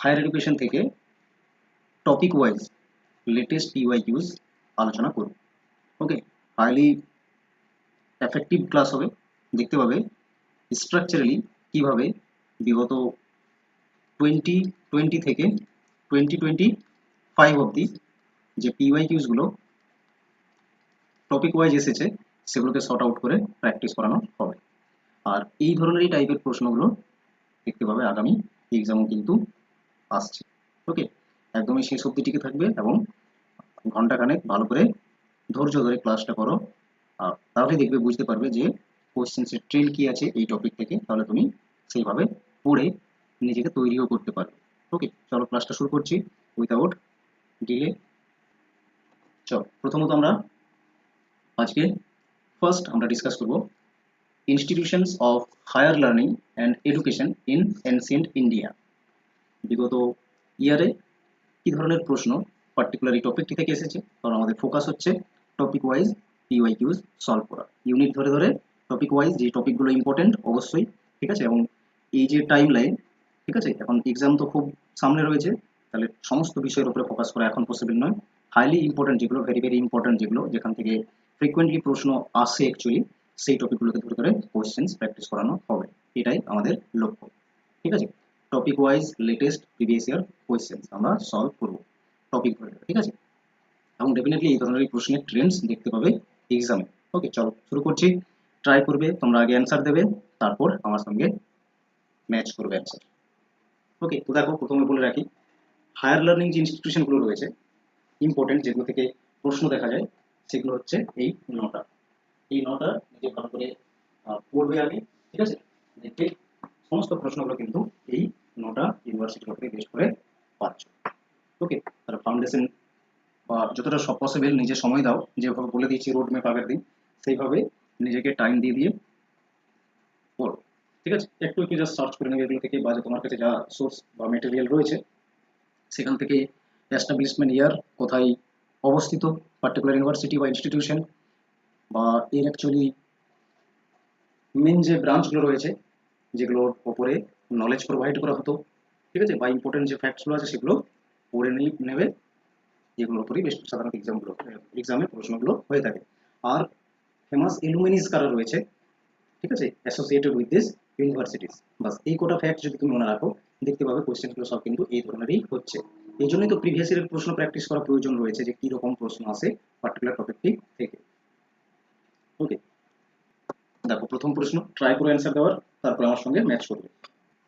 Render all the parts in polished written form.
Higher education থেকে topic wise latest পিওয়াইকিউজ আলোচনা করব। ওকে, হাইলি এফেক্টিভ ক্লাস হবে। দেখতে পাবে স্ট্রাকচারালি কিভাবে বিগত 2020 থেকে 2025 অবধি যে পিওয়াইকিউজগুলো টপিক ওয়াইজ এসেছে সেগুলোকে শর্ট আউট করে প্র্যাকটিস করানো হবে। আর এই ধরনেরই টাইপের প্রশ্নগুলো দেখতে পাবে আগামী এক্সামও কিন্তু আসছে। ওকে, একদমই শেষ অবধি টিকে থাকবে এবং ঘন্টাখানেক ভালো করে ধৈর্য ধরে ক্লাসটা করো। তাহলে দেখবে বুঝতে পারবে যে কোশ্চেন্সের ট্রেল কি আছে এই টপিক থেকে, তাহলে তুমি সেইভাবে পড়ে নিজেকে তৈরিও করতে পারবে। ওকে, চলো ক্লাসটা শুরু করছি উইথাউট ডিলে। চলো, প্রথমত আমরা আজকে ফার্স্ট আমরা ডিসকাস করব institutions of higher learning and education in ancient India. বিগত ইয়ারে কি ধরনের প্রশ্ন পার্টিকুলার এই টপিকটি থেকে এসেছে, কারণ আমাদের ফোকাস হচ্ছে টপিক ওয়াইজ পিওয়াইকিউজ সলভ করা, ইউনিট ধরে ধরে টপিক ওয়াইজ যে টপিকগুলো ইম্পর্টেন্ট অবশ্যই, ঠিক আছে। এবং এই যে টাইম লাইন, ঠিক আছে, এখন এক্সাম তো খুব সামনে রয়েছে, তাহলে সমস্ত বিষয়ের উপরে ফোকাস করা এখন পসিবল নয়। হাইলি ইম্পর্টেন্ট যেগুলো, ভেরি ভেরি ইম্পর্টেন্ট যেগুলো, যেখান থেকে ফ্রিকোয়েন্টলি প্রশ্ন আসে অ্যাকচুয়ালি, সেই টপিকগুলোকে ধরে ধরে কোয়েশ্চেন্স প্র্যাকটিস করানো হবে, এটাই আমাদের লক্ষ্য। ঠিক আছে, topic wise latest previous year questions আমরা সলভ করবো টপিক ধরে, ঠিক আছে। এবং ডেফিনেটলি এই ধরনের প্রশ্নের ট্রেন্ডস দেখতে পাবে এক্সামে। ওকে, চলো শুরু করছি। ট্রাই করবে, তোমরা আগে অ্যান্সার দেবে, তারপর আমার সঙ্গে ম্যাচ করবে অ্যান্সার। ওকে, তো দেখো প্রথমে বলে রাখি, হায়ার লার্নিং যে ইনস্টিটিউশনগুলো রয়েছে ইম্পর্টেন্ট, যেগুলো থেকে প্রশ্ন দেখা যায়, সেগুলো হচ্ছে এই নটা। এই নটা নিজে ভালো করে পড়বে আগে, ঠিক আছে। দেখবে সমস্ত প্রশ্নগুলো কিন্তু এই নটা ইউনিভার্সিটির উপরে বেস করে পাচ্ছ। ওকে, তার ফাউন্ডেশন বা যতটা সব পসিবল নিজে সময় দাও, যেভাবে বলে দিয়েছি রোড ম্যাপ আগের দিন, সেইভাবে নিজেকে টাইম দিয়ে দিয়ে পড়ো, ঠিক আছে। একটু একটু জাস্ট সার্চ করে নেবে এগুলো থেকে, বা তোমার কাছে যা সোর্স বা মেটেরিয়াল রয়েছে সেখান থেকে এস্টাবলিশমেন্ট ইয়ার কোথায় অবস্থিত পার্টিকুলার ইউনিভার্সিটি বা ইনস্টিটিউশন, বা এর অ্যাকচুয়ালি মেন যে ব্রাঞ্চগুলো রয়েছে যেগুলোর ওপরে নলেজ প্রোভাইড করা হতো, ঠিক আছে, বা ইম্পর্টেন্ট যে ফ্যাক্টসগুলো আছে সেগুলো পড়ে নেবে, যেগুলোর উপরেই বেশ সাধারণত এক্সামে প্রশ্নগুলো হয়ে থাকে। আর ফেমাস এলুমিনিস কারা রয়েছে, ঠিক আছে, অ্যাসোসিয়েটেড উইথ দিস ইউনিভার্সিটিস, বাস এই কোটা ফ্যাক্ট যদি তুমি মনে রাখো, দেখতে পাবে কোয়েশ্চেনগুলো সব কিন্তু এই ধরনেরই হচ্ছে। এই জন্যই তো প্রিভিয়াস ইয়ারের প্রশ্ন প্র্যাকটিস করা প্রয়োজন রয়েছে, যে কি রকম প্রশ্ন আসে পার্টিকুলার টপিকটি থেকে। ওকে, দেখো প্রথম প্রশ্ন ট্রাই করে অ্যান্সার দেওয়ার, তারপর আমার সঙ্গে ম্যাচ করবে।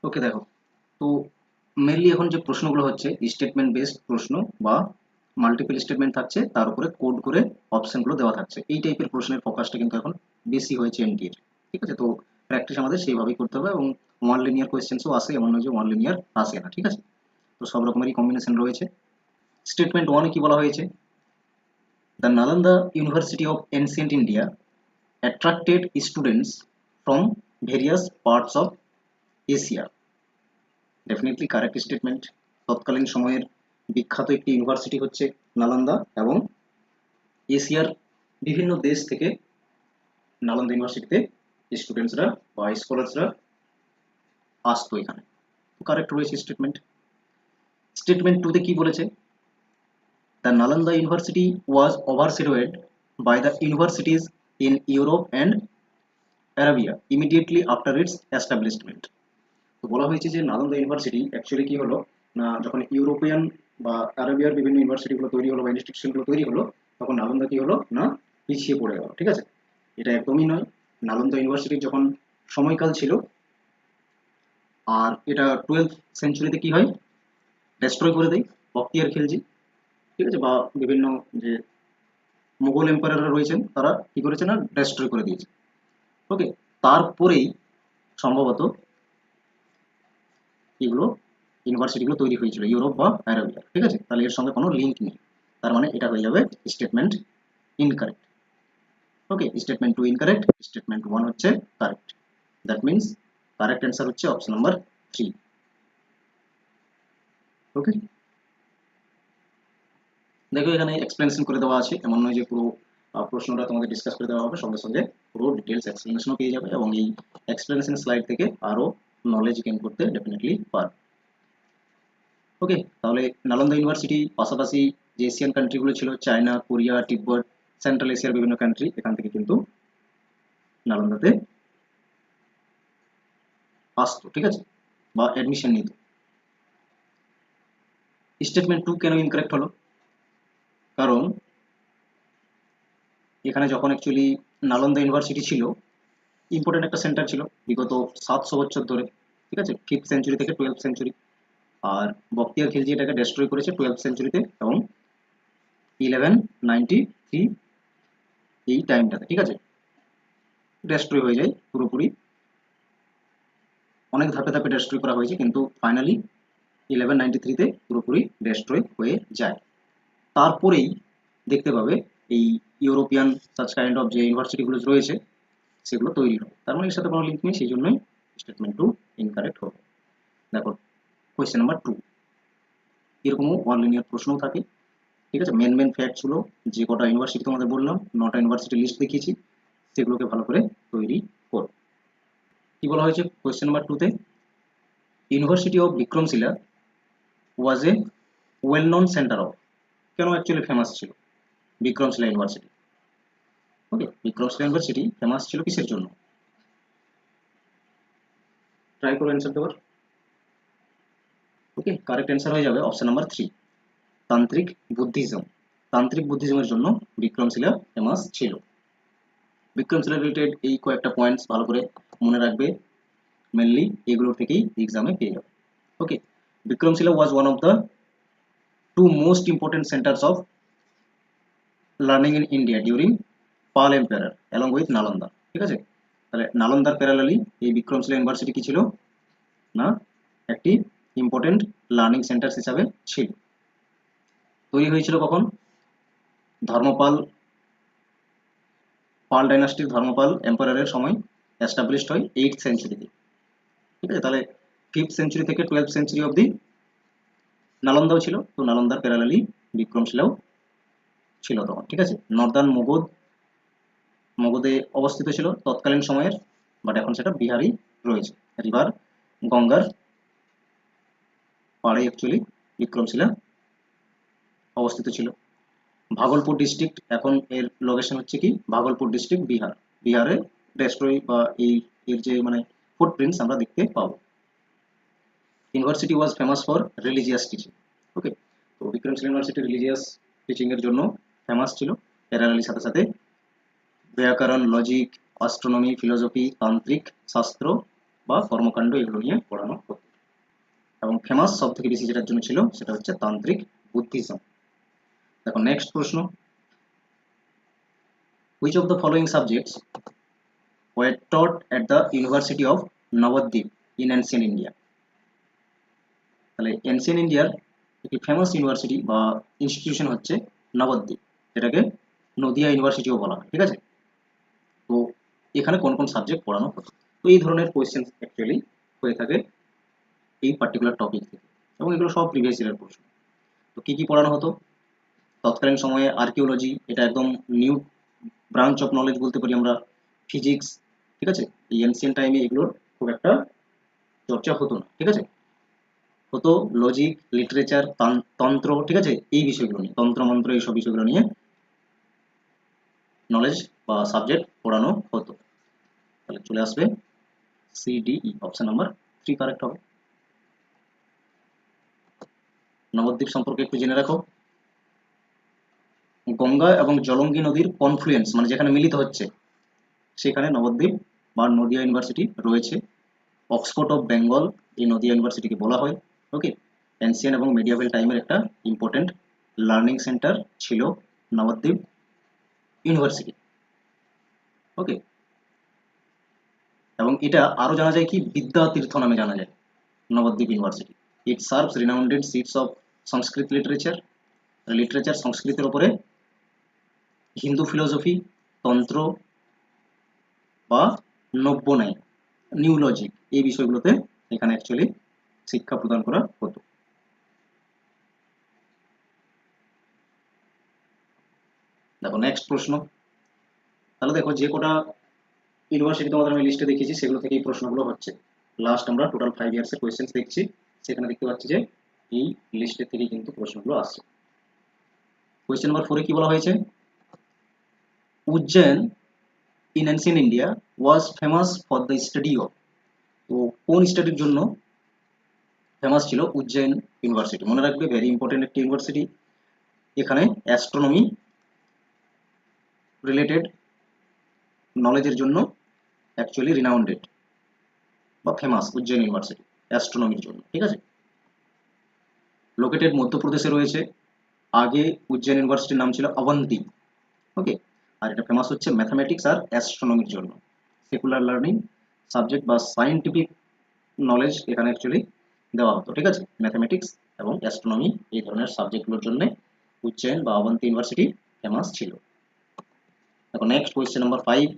ওকে, দেখো তো মেনলি এখন যে প্রশ্নগুলো হচ্ছে স্টেটমেন্ট বেসড প্রশ্ন, বা মাল্টিপল স্টেটমেন্ট থাকছে, তার উপরে কোড করে অপশনগুলো দেওয়া থাকছে, এই টাইপের প্রশ্নের ফোকাসটা কিন্তু এখন বেশি হয়েছে এনটিএর, ঠিক আছে। তো প্র্যাকটিস আমাদের সেইভাবেই করতে হবে, এবং ওয়ান লিনিয়ার কোয়েশ্চেন্সও আসে, এমন নয় যে ওয়ান লিনিয়ার আসে না, ঠিক আছে। তো সব রকমেরই কম্বিনেশন রয়েছে। স্টেটমেন্ট ওয়ানে কি বলা হয়েছে, the Nalanda university of ancient India attracted students from various parts of Asia. Definitely correct statement. তৎকালীন সময়ের বিখ্যাত একটি ইউনিভার্সিটি হচ্ছে নালন্দা, এবং এশিয়ার বিভিন্ন দেশ থেকে নালন্দা ইউনিভার্সিটিতে স্টুডেন্টসরা বা স্কলার্সরা আসতো এখানে। কারেক্ট রয়েছে স্টেটমেন্ট। স্টেটমেন্ট টুতে কি বলেছে, the Nalanda university was overshadowed by the universities in Europe and Arabia immediately after its establishment. তো বলা হয়েছে যে নালন্দা ইউনিভার্সিটি অ্যাকচুয়ালি কি হলো না, যখন ইউরোপিয়ান বা আরবিয়ার বিভিন্ন ইউনিভার্সিটিগুলো তৈরি হলো বা ইনস্টিটিউশনগুলো তৈরি হলো, তখন নালন্দা কি হলো না, পিছিয়ে পড়ে গেল, ঠিক আছে। এটা একদমই নয়। নালন্দা ইউনিভার্সিটির যখন সময়কাল ছিল, আর এটা 12th সেঞ্চুরিতে কি হয়, ডেস্ট্রয় করে দেয় বখতিয়ার খিলজি, ঠিক আছে, বা বিভিন্ন যে মুঘল এম্পায়াররা রয়েছেন তারা কি করেছে না, ডেস্ট্রয় করে দিয়েছে। ওকে, তারপরেই সম্ভবত এগুলো ইউনিভার্সিটিগুলো তৈরি হয়েছিল ইউরোপ বা আরবিয়া, ঠিক আছে। তাহলে এর সঙ্গে কোনো লিঙ্ক নেই, তার মানে এটা হয়ে যাবে statement incorrect. Okay, statement two incorrect, statement one হচ্ছে correct. That means correct answer হচ্ছে অপশন নাম্বার 3। ওকে, দেখো এখানে এক্সপ্লেনেশন করে দেওয়া আছে, এমন নয় যে পুরো প্রশ্নটা তোমাদের ডিসকাস করে দেওয়া হবে, সঙ্গে সঙ্গে পুরো ডিটেলস এক্সপ্লেনেশনও পেয়ে যাবে, এবং এই এক্সপ্লেনেশন স্লাইড থেকে আরো নলেজ গেইন করতে ডেফিনেটলি পারবে। ওকে, তাহলে নালন্দা ইউনিভার্সিটি পাশাপাশি যে এশিয়ান কান্ট্রিগুলো ছিল, চায়না, কোরিয়া, তিব্বত, সেন্ট্রাল এশিয়ার বিভিন্ন কান্ট্রি, এখান থেকে কিন্তু নালন্দাতে আসতো, ঠিক আছে, বা অ্যাডমিশন নিত। স্টেটমেন্ট 2 কেন ইনকারেক্ট হলো? কারণ এখানে যখন অ্যাকচুয়ালি নালন্দা ইউনিভার্সিটি ছিল, ইম্পর্টেন্ট একটা সেন্টার ছিল বিগত 700 বছর ধরে, ঠিক আছে, 5th সেঞ্চুরি থেকে 12th সেঞ্চুরি। আর বখতিয়ার খিলজি এটাকে ডেস্ট্রয় করেছে 12th সেঞ্চুরিতে এবং 1193 এই টাইমটাতে, ঠিক আছে, ডেস্ট্রয় হয়ে যায় পুরোপুরি। অনেক ধাপে ধাপে ডেস্ট্রয় করা হয়েছে, কিন্তু ফাইনালি 1193-তে পুরোপুরি ডেস্ট্রয় হয়ে যায়। তারপরেই দেখতে পাবে এই ইউরোপিয়ান সাচ কাইন্ড অফ যে ইউনিভার্সিটিগুলো রয়েছে সেগুলো তৈরি হবে। তার মানে এর সাথে কোনো লিঙ্ক নেই, সেই জন্যই স্টেটমেন্ট 2 ইনকারেক্ট হবে। দেখো কোয়েশ্চেন নাম্বার 2, এরকমও ওয়ান লিনিয়ার প্রশ্নও থাকে, ঠিক আছে। মেন ফ্যাক্টসগুলো যে কটা ইউনিভার্সিটি তোমাদের বললাম, 9টা ইউনিভার্সিটির লিস্ট দেখিয়েছি, সেগুলোকে ভালো করে তৈরি করো। কি বলা হয়েছে কোয়েশ্চেন নাম্বার 2-তে? University of Vikramshila was a well known centre of, কেন অ্যাকচুয়ালি ফেমাস ছিল Vikramshila university? Okay, Vikramshila university famous ছিল কিসের জন্য? ট্রাই করো অ্যান্সার দেওয়ার। ওকে, কারেক্ট অ্যান্সার হয়ে যাবে অপশন নাম্বার 3, তান্ত্রিক বুদ্ধিজম। তান্ত্রিক বুদ্ধিজমের জন্য বিক্রমশিলা ফেমাস ছিল। বিক্রমশিলা রিলেটেড এই কয়েকটা পয়েন্টস ভালো করে মনে রাখবে, মেনলি এগুলোর থেকেই এক্সামে পেয়ে যাবে। Okay, Vikramshila was one of the two most important centres of learning in India during Pala empire along with Nalanda, ঠিক আছে। তাহলে নালন্দার প্যারালালি এই বিক্রমশিলা ইউনিভার্সিটি কি ছিল না, একটি ইম্পর্টেন্ট লার্নিং সেন্টার হিসাবে ছিল। তৈরি হয়েছিল কখন? ধর্মপাল, পাল ডাইনাস্টির ধর্মপাল এম্পায়ারের সময় এস্টাবলিশড হয় 8th সেঞ্চুরিতে, ঠিক আছে। তাহলে 5th সেঞ্চুরি থেকে 12th সেঞ্চুরি অবধি নালন্দাও ছিল, তো নালন্দার প্যারালালি বিক্রমশিলাও ছিল তখন, ঠিক আছে। নর্দার্ন মগধে অবস্থিত ছিল তৎকালীন সময়ের, বাট এখন সেটা বিহারই রয়েছে। রিভার গঙ্গার পাড়ে অ্যাকচুয়ালি বিক্রমশিলা অবস্থিত ছিল। ভাগলপুর ডিস্ট্রিক্ট, এখন এর লোকেশন হচ্ছে কি ভাগলপুর ডিস্ট্রিক্ট, বিহার। বিহারে ডেস্ট্রয় বা এই এর যে মানে ফুটপ্রিন্টস আমরা দেখতে পাবো। University was famous for religious teaching. Okay, তো বিক্রমশিলা ইউনিভার্সিটি রিলিজিয়াস টিচিং এর জন্য ফেমাস ছিল। প্যারালালি সাথে সাথে ব্যাকরণ, লজিক, অ্যাস্ট্রোনমি, ফিলোসফি, তান্ত্রিক শাস্ত্র বা কর্মকাণ্ড এগুলো নিয়ে পড়ানো হতো। এবং ফেমাস সব থেকে বেশি যেটার জন্য ছিল সেটা হচ্ছে তান্ত্রিক বুদ্ধিজম। দেখো নেক্সট প্রশ্ন, which of the following subjects were taught at the University of Navadvip in ancient India? তাহলে এনসিয়েন্ট ইন্ডিয়ার একটি ফেমাস ইউনিভার্সিটি বা ইনস্টিটিউশন হচ্ছে নবদ্বীপ, যেটাকে নদিয়া ইউনিভার্সিটিও বলা হয়, ঠিক আছে। তো এখানে কোন কোন সাবজেক্ট পড়ানো হতো? তো এই ধরনের কোয়েশ্চেন অ্যাকচুয়ালি হয়ে থাকে এই পার্টিকুলার টপিক থেকে, এবং এগুলো সব প্রিভিয়াস ইয়ারের প্রশ্ন। তো কি কি পড়ানো হতো? তৎকালীন সময়ে আর্কিওলজি, এটা একদম নিউ ব্রাঞ্চ অফ নলেজ বলতে পারি আমরা। ফিজিক্স, ঠিক আছে, এই এনসিয়েন্ট টাইমে এগুলোর খুব একটা চর্চা হতো না, ঠিক আছে। হতো লজিক, লিটারেচার, তন্ত্র, ঠিক আছে, এই বিষয়গুলো নিয়ে, তন্ত্র মন্ত্র এইসব বিষয়গুলো নিয়ে নলেজ বা সাবজেক্ট পড়ানো হতো। তাহলে চলে আসবে সিডিই, অপশন নাম্বার 3 কারেক্ট হবে। নবদ্বীপ সম্পর্কে একটু জেনে রাখো। গঙ্গা এবং জলঙ্গি নদীর কনফ্লুয়েন্স মানে যেখানে মিলিত হচ্ছে সেখানে নবদ্বীপ বা নদিয়া ইউনিভার্সিটি রয়েছে। অক্সফোর্ড অফ বেঙ্গল এই নদিয়া ইউনিভার্সিটিকে বলা হয়। ওকে, এনসিয়েন্ট এবং মিডিয়াভেল টাইমের একটা ইম্পর্টেন্ট লার্নিং সেন্টার ছিল নবদ্বীপ ইউনিভার্সিটি। ওকে, এবং এটা আরো জানা যায় কি বিদ্যাতীর্থ নামে জানা যায় Nabadwip university. It serves renowned seats of Sanskrit literature সংস্কৃতের উপরে, হিন্দু ফিলোসফি, তন্ত্র বা নব্য ন্যায়, নিউ লজিক, এই বিষয়গুলোতে এখানে অ্যাকচুয়ালি শিক্ষা প্রদান করা হতো। দেখো নেক্সট প্রশ্ন, তাহলে দেখো যে কটা ইউনিভার্সিটি তোমাদের আমি লিস্টে দেখিয়েছি সেগুলো থেকে এই প্রশ্নগুলো হচ্ছে। লাস্ট আমরা টোটাল 5 ইয়ার্সের কোয়েশ্চেন্স দেখছি, সেখানে দেখতে পাচ্ছি যে এই লিস্টের থেকে কিন্তু প্রশ্নগুলো আসছে। কোয়েশ্চেন নাম্বার 4 কি বলা হয়েছে, Ujjain in ancient India was famous for the study of. তো কোন স্টাডির জন্য ফেমাস ছিল উজ্জয়ন ইউনিভার্সিটি? মনে রাখবে, ভেরি ইম্পর্টেন্ট একটি ইউনিভার্সিটি। এখানে অ্যাস্ট্রোনমি রিলেটেড নলেজের জন্য অ্যাকচুয়ালি রিনাউন্ডেড বা ফেমাস উজ্জয়ন ইউনিভার্সিটি অ্যাস্ট্রোনমির জন্য, ঠিক আছে। লোকেটেড মধ্যপ্রদেশে রয়েছে। আগে উজ্জয়ন ইউনিভার্সিটির নাম ছিল অবন্তি, ওকে। আর এটা ফেমাস হচ্ছে ম্যাথামেটিক্স আর অ্যাস্ট্রোনমির জন্য। সেকুলার লার্নিং সাবজেক্ট বা সায়েন্টিফিক নলেজ এখানে অ্যাকচুয়ালি দেওয়া হতো, ঠিক আছে। ম্যাথামেটিক্স এবং অ্যাস্ট্রোনমি এই ধরনের সাবজেক্টগুলোর জন্য উজ্জয়ন বা অবন্তি ইউনিভার্সিটি ফেমাস ছিল। এখন নেক্সট কোয়েশ্চেন নাম্বার 5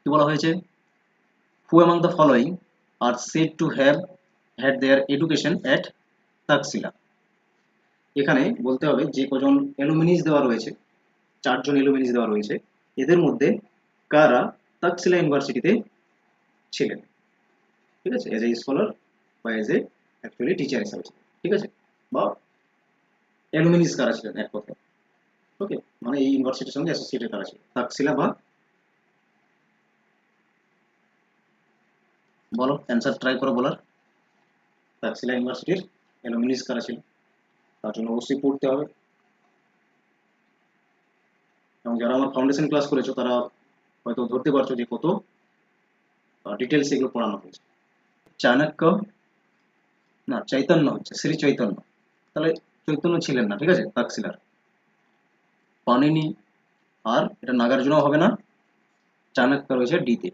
কি বলা হয়েছে, who among the following are said to have had their education at Taxila. এখানে বলতে হবে যে কজন অ্যালুমিনিস দেওয়া রয়েছে, 4জন অ্যালুমিনিস দেওয়া রয়েছে, এদের মধ্যে কারা তাকসিলা ইউনিভার্সিটিতে ছিলেন, ঠিক আছে, এজ এ স্কলার বা এজ এ অ্যাকচুয়ালি টিচার হিসাবে, ঠিক আছে, বা অ্যালুমিনিস কারা ছিলেন এক কথায়, ওকে, মানে এই ইউনিভার্সিটির সঙ্গে অ্যাসোসিয়েটেড কারা ছিল, তাকসিলা বা, বলো অ্যান্সার ট্রাই করো বলার। তাকসিলা ইউনিভার্সিটির অ্যালুমিনিস কারা ছিল, তার জন্য অবশ্যই পড়তে হবে। এবং যারা আমার ফাউন্ডেশন ক্লাস করেছো তারা হয়তো ধরতে পারছো যে কত ডিটেলস এগুলো পড়ানো হয়েছে। চাণক্য, না চৈতন্য হচ্ছে, শ্রী চৈতন্য, তাহলে চৈতন্য ছিলেন না, ঠিক আছে, তাকসিলার। পানিনি, আর এটা নাগার্জুনও হবে না, চাণক্য রয়েছে ডিতে,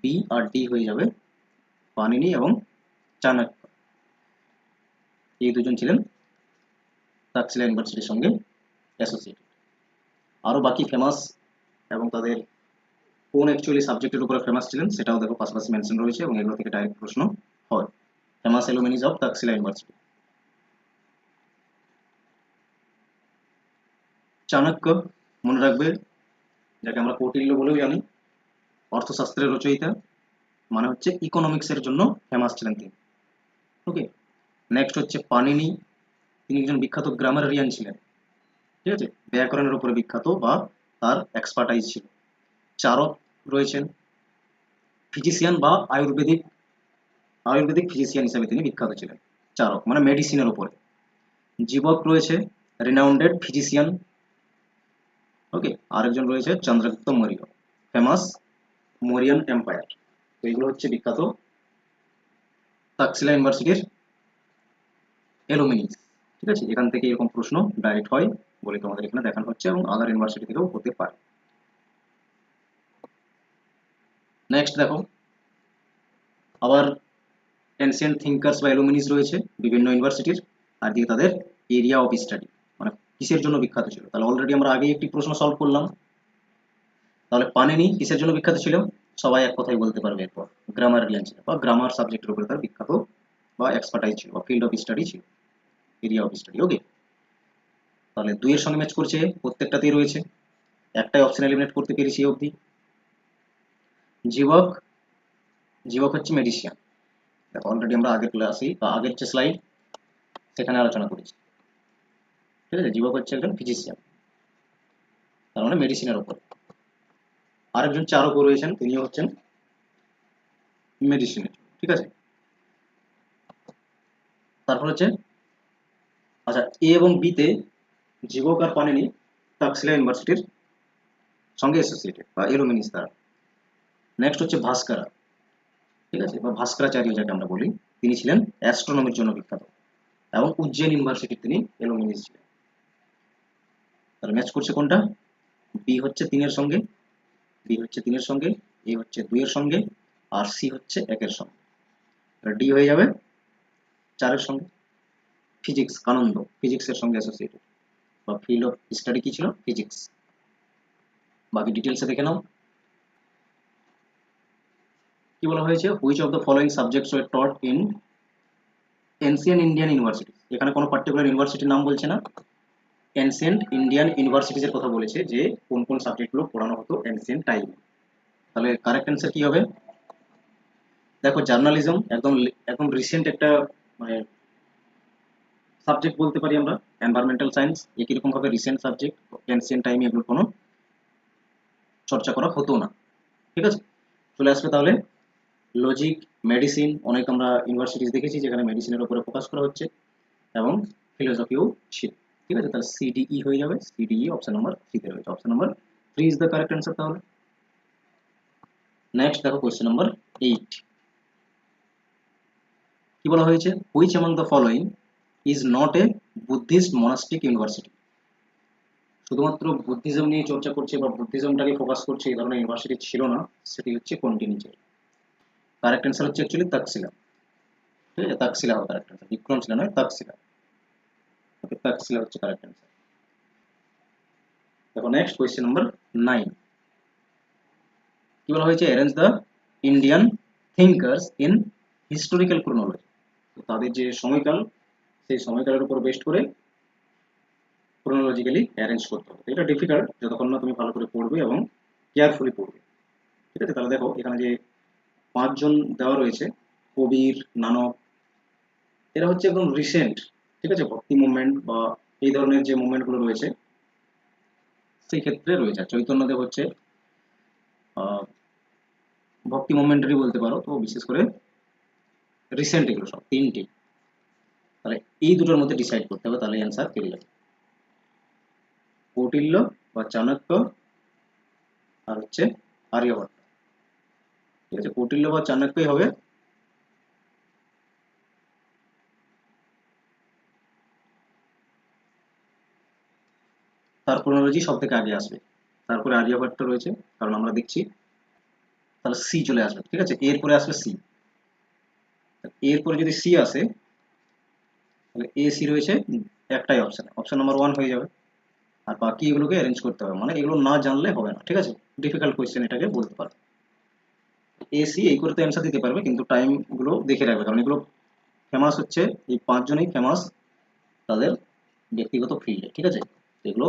বি আর ডি হয়ে যাবে, পানিনি এবং চাণক্য, এই দুজন ছিলেন তাকসিলা ইউনিভার্সিটির সঙ্গে অ্যাসোসিয়েটেড। আরও বাকি ফেমাস এবং তাদের কোন অ্যাকচুয়ালি সাবজেক্টের উপরে ফেমাস ছিলেন সেটাও দেখো পাশাপাশি মেনশন রয়েছে, এবং এগুলো থেকে ডাইরেক্ট প্রশ্ন হয়। ফেমাস অ্যালুমিনিস অফ তাকসিলা ইউনিভার্সিটি, চাণক্য মনে রাখবে, যাকে আমরা কৌটিল্য বলেও জানি, অর্থশাস্ত্রের রচয়িতা, মানে হচ্ছে ইকোনমিক্সের জন্য ফেমাস ছিলেন তিনি, ওকে। নেক্সট হচ্ছে পানিনি, তিনি একজন বিখ্যাত গ্রামারিয়ান ছিলেন, ঠিক আছে, ব্যাকরণের উপরে বিখ্যাত বা তার এক্সপার্টাইজ ছিল। চারক রয়েছেন, ফিজিশিয়ান বা আয়ুর্বেদিক আয়ুর্বেদিক ফিজিশিয়ান হিসেবে তিনি বিখ্যাত ছিলেন, চারক মানে মেডিসিনের উপরে। জীবক রয়েছে, রিনাউন্ডেড ফিজিশিয়ান, ওকে। আরেকজন রয়েছে চন্দ্রগুপ্ত মৌর্য, ফেমাস মৌরিয়ান এম্পায়ার। তো এগুলো হচ্ছে বিখ্যাত তাকসিলা ইউনিভার্সিটির অ্যালুমিনিস, ঠিক আছে। এখান থেকে এরকম প্রশ্ন ডাইরেক্ট হয় বলে তোমাদের এখানে দেখানো হচ্ছে, এবং আদার ইউনিভার্সিটি থেকেও হতে পারে। নেক্সট দেখো, আবার এনসিয়েন্ট থিঙ্কার্স বা অ্যালুমিনিস রয়েছে বিভিন্ন ইউনিভার্সিটির, আর দিয়ে তাদের এরিয়া অফ স্টাডি, মানে কিসের জন্য বিখ্যাত ছিল। তাহলে অলরেডি আমরা আগেই একটি প্রশ্ন সলভ করলাম। তাহলে পানিনি কিসের জন্য বিখ্যাত ছিল, সবাই এক কথাই বলতে পারবে এরপর, গ্রামারিয়ান ছিল বা গ্রামার সাবজেক্টের উপরে তার বিখ্যাত বা এক্সপার্টাইজ ছিল বা ফিল্ড অফ স্টাডি ছিল, এরিয়া অফ স্টাডি, ওকে। তাহলে দুইয়ের সঙ্গে ম্যাচ করছে, প্রত্যেকটাতেই রয়েছে, একটাই অপশন এলিমিনেট করতে পেরেছি এই অবধি। জীবক, জীবক হচ্ছে মেডিসিয়ান, দেখো অলরেডি আমরা আগের ক্লাসেই বা আগের যে স্লাইড সেখানে আলোচনা করেছি, ঠিক আছে। জীবক হচ্ছে একজন ফিজিশিয়ান, তার মানে মেডিসিনের উপর। আরেকজন চারকও রয়েছেন, তিনিও হচ্ছেন মেডিসিনের, ঠিক আছে। তারপর হচ্ছে, আচ্ছা, এ এবং বি তে জীবক আর পানিনি তাকসিলা ইউনিভার্সিটির সঙ্গে অ্যাসোসিয়েটেড বা এলুমিনিস তারা। নেক্সট হচ্ছে ভাস্করা, ঠিক আছে, বা ভাস্করাচার্য যাকে আমরা বলি, তিনি ছিলেন অ্যাস্ট্রোনমির জন্য বিখ্যাত, এবং উজ্জয়ন ইউনিভার্সিটির তিনি এলুমিনিস ছিলেন। তাহলে ম্যাচ করছে কোনটা, বি হচ্ছে 3-এর সঙ্গে, বি হচ্ছে 3-এর সঙ্গে, এ হচ্ছে 2-এর সঙ্গে, আর সি হচ্ছে 1-এর সঙ্গে, ডি হয়ে যাবে 4-এর সঙ্গে। ফিজিক্স, আনন্দ ফিজিক্সের সঙ্গে অ্যাসোসিয়েটেড বা ফিল্ড অফ স্টাডি কি ছিল, ফিজিক্স। বাকি ডিটেলসে দেখে নাও কি বলা হয়েছে, which of the following subjects were taught in ancient Indian university. এখানে কোনো পার্টিকুলার ইউনিভার্সিটির নাম বলছে না, এনসিয়েন্ট ইন্ডিয়ান ইউনিভার্সিটিজের কথা বলেছে, যে কোন কোন সাবজেক্টগুলো পড়ানো হতো এনসিয়েন্ট টাইমে। তাহলে কারেক্ট অ্যান্সার কি হবে, দেখো জার্নালিজম একদম একদম রিসেন্ট একটা মানে সাবজেক্ট বলতে পারি আমরা এনভায়রনমেন্টাল সায়েন্স, একই রকম ভাবে রিসেন্ট সাবজেক্ট, এনসিয়েন্ট টাইমে এগুলোর কোনো চর্চা করা হতো না। ঠিক আছে, চলে আসবে তাহলে লজিক, মেডিসিন, অনেক আমরা ইউনিভার্সিটিজ দেখেছি যেখানে মেডিসিনের উপরে ফোকাস করা হচ্ছে, এবং ফিলোসফিও ছিল। ঠিক আছে, তাহলে সিডিই হয়ে যাবে, সিডিই অপশন নাম্বার সিতে রয়েছে, option number 3 is the correct answer. তাহলে নেক্সট দেখো কোয়েশ্চেন নাম্বার 8, কি বলা হয়েছে, which among the following is not a Buddhist monastic university. শুধুমাত্র বুদ্ধিজম নিয়ে চর্চা করছে বা বুদ্ধিজমটাকে ফোকাস করছে এই ধরনের ইউনিভার্সিটি ছিল না, সেটি হচ্ছে কোনটি নিচে। কারেক্ট অ্যান্সার হচ্ছে অ্যাকচুয়ালি তাকসিলা। ঠিক আছে, তাকসিলা হবে কারেক্ট অ্যান্সার, বিক্রমশিলা নয়, তাকসিলা। ওকে, তাকসিলা হচ্ছে কারেক্ট অ্যান্সার। দেখো নেক্সট কোয়েশ্চেন নাম্বার 9, কি বলা হয়েছে, arrange the Indian thinkers in historical chronology. তাদের যে সময়কাল, সেই সময়কালের উপর বেস্ট করে ক্রোনোলজিক্যালি অ্যারেঞ্জ করতে হবে। এটা ডিফিকাল্ট যতক্ষণ না তুমি ভালো করে পড়বে এবং কেয়ারফুলি পড়বে। ঠিক আছে, তাহলে দেখো এখানে যে 5 জন দেওয়া রয়েছে, কবির, নানক, এরা হচ্ছে একদম রিসেন্ট। ঠিক আছে, ভক্তি মুভমেন্ট বা এই ধরনের যে মুভমেন্টগুলো রয়েছে সেই ক্ষেত্রে রয়েছে। চৈতন্যদেব হচ্ছে ভক্তি মুভমেন্টারই বলতে পারো, তো বিশেষ করে রিসেন্ট এগুলো সব তিনটি। তাহলে এই দুটোর মধ্যে ডিসাইড করতে হবে, তাহলে অ্যান্সার পেয়ে যাবে। কৌটিল্য বা চাণক্য আর হচ্ছে আর্যভট্ট। ঠিক আছে, কৌটিল্য বা চাণক্যই হবে। তার ক্রোনোলজি সব থেকে আগে আসবে, তারপরে আর্যভট্ট রয়েছে, কারণ আমরা দেখছি। তাহলে সি চলে আসবে। ঠিক আছে, এরপরে আসবে সি, এরপরে যদি সি আসে তাহলে এ সি রয়েছে একটাই অপশন, অপশন নাম্বার 1 হয়ে যাবে। আর বাকি এগুলোকে অ্যারেঞ্জ করতে হবে, মানে এগুলো না জানলে হবে না। ঠিক আছে, ডিফিকাল্ট কোয়েশ্চেন এটাকে বলতে পারো। এসি এই করতে অ্যান্সার দিতে পারবে, কিন্তু টাইম গুলো দেখে রাখবে, কারণ এগুলো ফেমাস হচ্ছে, এই 5 জনই ফেমাস তাদের ব্যক্তিগত ফিল্ডে। ঠিক আছে, এগুলো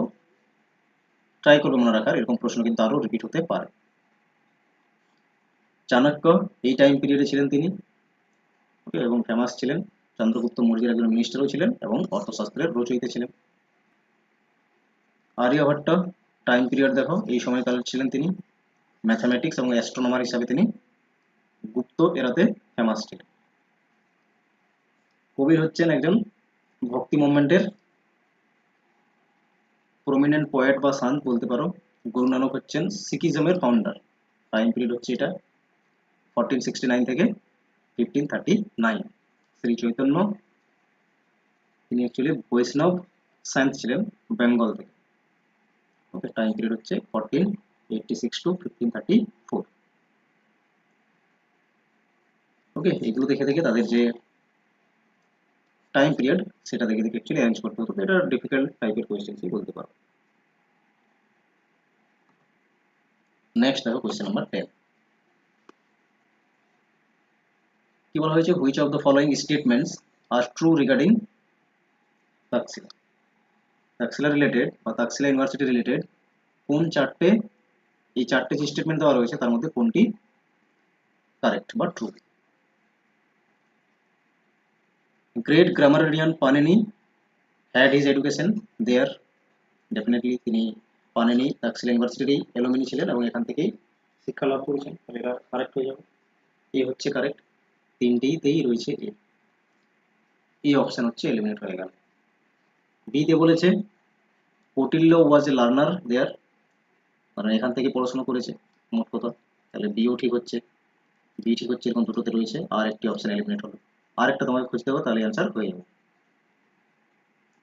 ট্রাই করবে মনে রাখার, এরকম প্রশ্ন কিন্তু আরো রিপিট হতে পারে। চাণক্য এই টাইম পিরিয়ডে ছিলেন তিনি, ওকে, এবং ফেমাস ছিলেন। চন্দ্রগুপ্ত মৌর্যের একজন মিনিস্টারও ছিলেন এবং অর্থশাস্ত্রের রচয়িতা ছিলেন। আর্যভট্ট টাইম পিরিয়ড দেখো, এই সময়কালে ছিলেন তিনি ম্যাথামেটিক্স এবং অ্যাস্ট্রোনমার হিসাবে তিনি গুপ্ত এরাতে ফেমাস ছিলেন। কবির হচ্ছেন একজন ভক্তি মুভমেন্টের প্রমিনেন্ট পোয়েট বা সান্ট বলতে পারো। গুরু নানক হচ্ছেন সিকিজমের ফাউন্ডার, টাইম পিরিয়ড হচ্ছে এটা 1469 থেকে 1539। শ্রী চৈতন্য তিনি অ্যাকচুয়ালি বৈষ্ণব সায়েন্স ছিলেন, বেঙ্গল থেকে। ওকে, টাইম পিরিয়ড হচ্ছে 1486 টু 1534। ওকে, এগুলো দেখে দেখে তাদের যে টাইম পিরিয়ড সেটা দেখে দেখে অ্যাকচুয়ালি অ্যারেঞ্জ করতে হতো। এটা ডিফিকাল্ট টাইপের কোয়েশ্চেন্সই বলতে পারো। নেক্সট দেখো কোয়েশ্চেন নাম্বার 10, কি বলা হয়েছে, which of the following statements are true regarding Taxila. Taxila related বা তাকসিলা ইউনিভার্সিটি রিলেটেড কোন চারটে, এই চারটে যে স্টেটমেন্ট দেওয়া রয়েছে তার মধ্যে কোনটি কারেক্ট বা true. Great grammarian Panini had his education there, definitely তিনি পানিনি তাকসিলা ইউনিভার্সিটির এলোমিনি ছিলেন এবং এখান থেকেই শিক্ষা লাভ করেছেন, তাহলে এটা কারেক্ট হয়ে যাবে। এ হচ্ছে কারেক্ট, তিনটেইতেই রয়েছে এ, এই অপশন হচ্ছে এলিমিনেট হয়ে গেল। বি তে বলেছে কৌটিল্য ওয়াজ এ লার্নার দেয়ার, কারণ এখান থেকে পড়াশোনা করেছে মোট কথা, তাহলে বিও ঠিক হচ্ছে, বি ঠিক হচ্ছে, এরকম দুটোতে রয়েছে, আর একটি অপশন এলিমিনেট হলো, আর একটা তোমাকে খুঁজতে হবে, তাহলে অ্যান্সার হয়ে যাবে।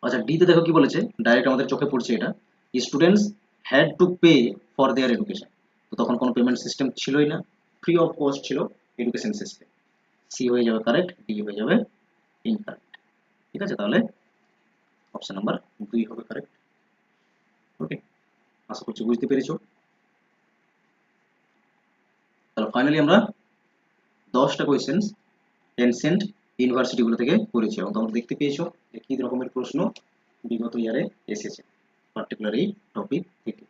আচ্ছা, ডি তে দেখো কি বলেছে, ডাইরেক্ট আমাদের চোখে পড়ছে এটা, students had to pay for their education. তো তখন কোনো পেমেন্ট সিস্টেম ছিলই না, ফ্রি অফ কস্ট ছিল এডুকেশন সিস্টেম। সি হয়ে যাবে কারেক্ট, ডি হয়ে যাবে ইনকারেক্ট। ঠিক আছে, তাহলে অপশন নাম্বার 2 হবে কারেক্ট। ওকে, আশা করছি বুঝতে পেরেছো। তাহলে ফাইনালি আমরা 10টা কোয়েশ্চেন্স এনসেন্ট ইউনিভার্সিটিগুলো থেকে করেছি এবং তোমরা দেখতে পেয়েছো যে কি রকমের প্রশ্ন বিগত ইয়ারে এসেছে পার্টিকুলার এই টপিক থেকে।